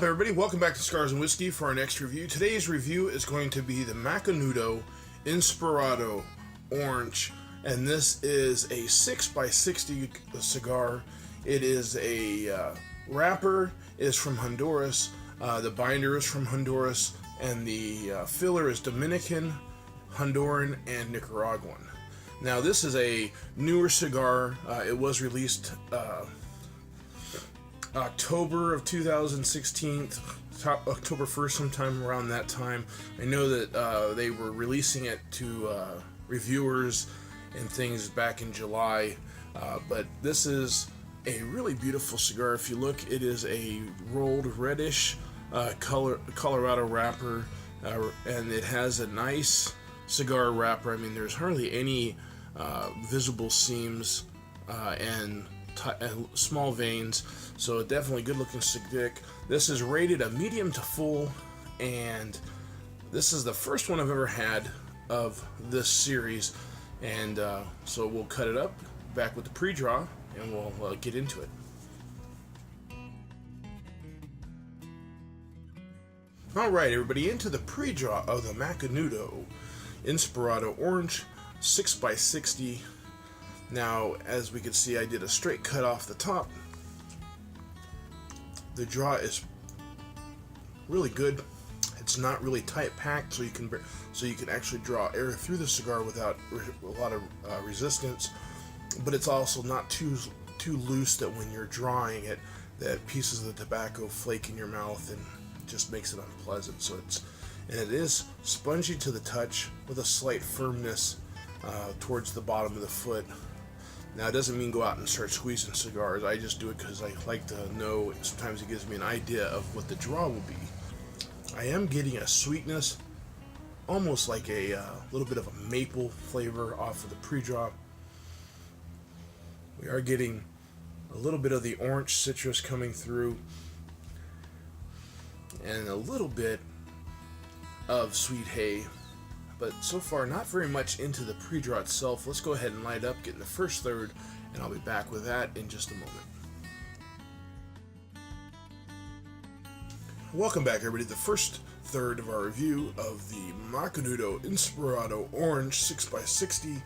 up, everybody? Welcome back to Cigars and Whiskey for our next review. Today's review is going to be the Macanudo Inspirado Orange, and this is a 6x60 cigar. It is a wrapper is from Honduras, the binder is from Honduras, and the filler is Dominican, Honduran, and Nicaraguan. Now, this is a newer cigar. It was released October of 2016, October 1st, sometime around that time. I know that they were releasing it to reviewers and things back in July, but this is a really beautiful cigar. If you look, it is a rolled reddish Colorado wrapper, and it has a nice cigar wrapper. I mean, there's hardly any visible seams and small veins, so definitely good looking stick. This is rated a medium to full, and this is the first one I've ever had of this series, and so we'll cut it up back with the pre-draw and we'll get into it. Alright, everybody, into the pre-draw of the Macanudo Inspirado Orange 6x60. Now, as we can see, I did a straight cut off the top. The draw is really good. It's not really tight packed, so you can actually draw air through the cigar without a lot of resistance. But it's also not too loose that when you're drawing it, that pieces of the tobacco flake in your mouth and just makes it unpleasant. So it is spongy to the touch with a slight firmness towards the bottom of the foot. Now, it doesn't mean go out and start squeezing cigars. I just do it because I like to know. Sometimes it gives me an idea of what the draw will be. I am getting a sweetness, almost like a little bit of a maple flavor off of the pre-draw. We are getting a little bit of the orange citrus coming through, and a little bit of sweet hay. But so far, not very much into the pre-draw itself. Let's go ahead and light up, get in the first third, and I'll be back with that in just a moment. Welcome back, everybody, to the first third of our review of the Macanudo Inspirado Orange 6x60.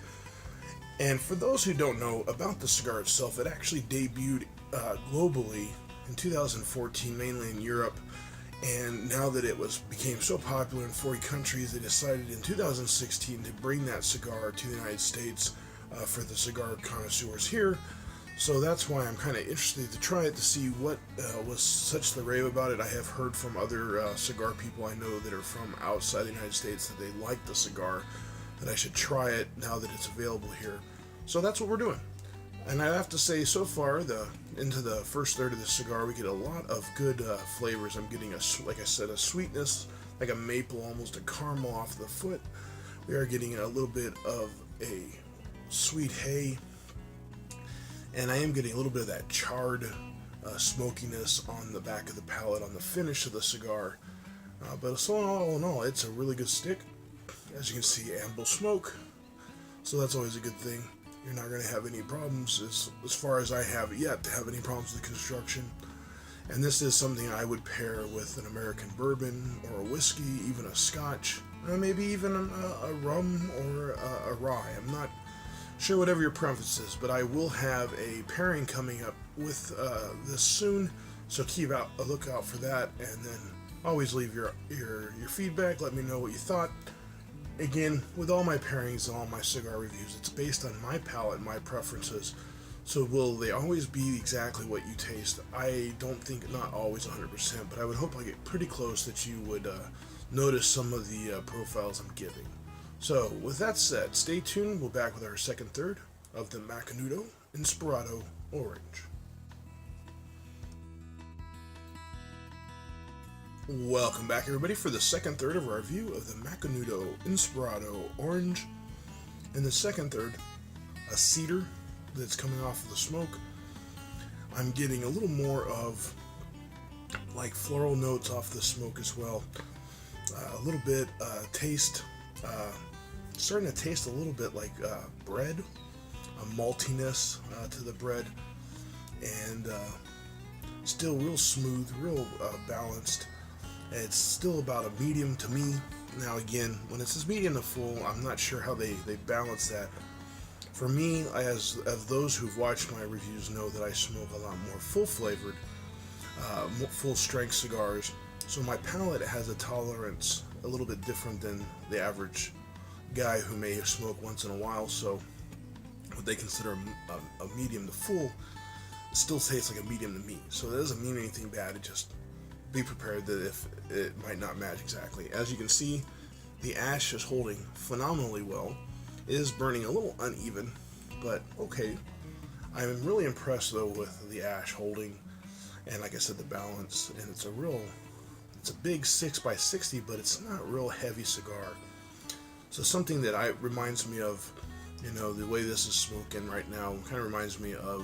And for those who don't know about the cigar itself, it actually debuted globally in 2014, mainly in Europe. And now that it became so popular in 40 countries, they decided in 2016 to bring that cigar to the United States for the cigar connoisseurs here. So that's why I'm kind of interested to try it, to see what was such the rave about it. I have heard from other cigar people I know that are from outside the United States that they like the cigar, that I should try it now that it's available here. So that's what we're doing. And I have to say, so far, into the first third of the cigar, we get a lot of good flavors. I'm getting, like I said, a sweetness, like a maple, almost a caramel off the foot. We are getting a little bit of a sweet hay. And I am getting a little bit of that charred smokiness on the back of the palate, on the finish of the cigar. But so all in all, it's a really good stick. As you can see, ample smoke. So that's always a good thing. You're not going to have any problems, as far as I have yet to have any problems with construction. And this is something I would pair with an American bourbon or a whiskey, even a scotch, maybe even a rum or a rye. I'm not sure, whatever your preference is, but I will have a pairing coming up with this soon, so keep a lookout for that. And then always leave your feedback. Let me know what you thought. Again, with all my pairings and all my cigar reviews, it's based on my palate and my preferences. So will they always be exactly what you taste? I don't think, not always 100%, but I would hope I get pretty close that you would notice some of the profiles I'm giving. So with that said, stay tuned. We'll be back with our second third of the Macanudo Inspirado Orange. Welcome back, everybody, for the second third of our review of the Macanudo Inspirado Orange. In the second third, a cedar that's coming off of the smoke. I'm getting a little more of like floral notes off the smoke as well. A little bit taste, starting to taste a little bit like bread, a maltiness to the bread, and Still real smooth, real balanced. It's still about a medium to me. Now again, when it says medium to full, I'm not sure how they balance that. For me, as those who've watched my reviews know, that I smoke a lot more full flavored, full strength cigars. So my palate has a tolerance a little bit different than the average guy who may smoke once in a while. So what they consider a medium to full still tastes like a medium to me. So that doesn't mean anything bad. It just be prepared that if it might not match exactly. As you can see, the ash is holding phenomenally well. It is burning a little uneven, but okay. I'm really impressed though with the ash holding, and like I said, the balance. And it's a big 6x60, but it's not a real heavy cigar. So something that reminds me of, the way this is smoking right now, kind of reminds me of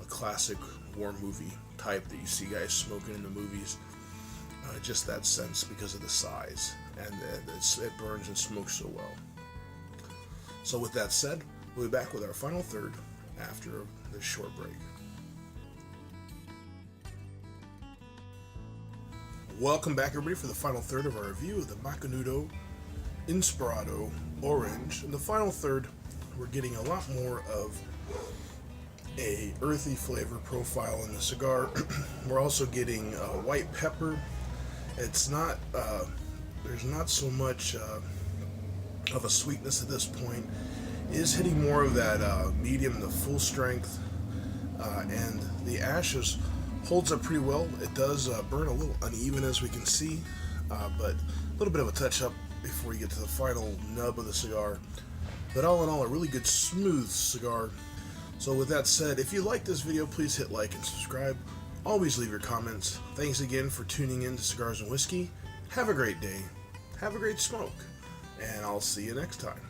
a classic war movie type that you see guys smoking in the movies. Just that sense because of the size, and it burns and smokes so well. So with that said, we'll be back with our final third after this short break. Welcome back, everybody, for the final third of our review of the Macanudo Inspirado Orange. In the final third, we're getting a lot more of a earthy flavor profile in the cigar. We're also getting white pepper. It's not, there's not so much of a sweetness at this point. It is hitting more of that medium to full strength, and the ashes holds up pretty well. It does burn a little uneven, as we can see, but a little bit of a touch up before you get to the final nub of the cigar. But all in all, a really good smooth cigar. So with that said, if you like this video, please hit like and subscribe. Always leave your comments. Thanks again for tuning in to Cigars and Whiskey. Have a great day. Have a great smoke. And I'll see you next time.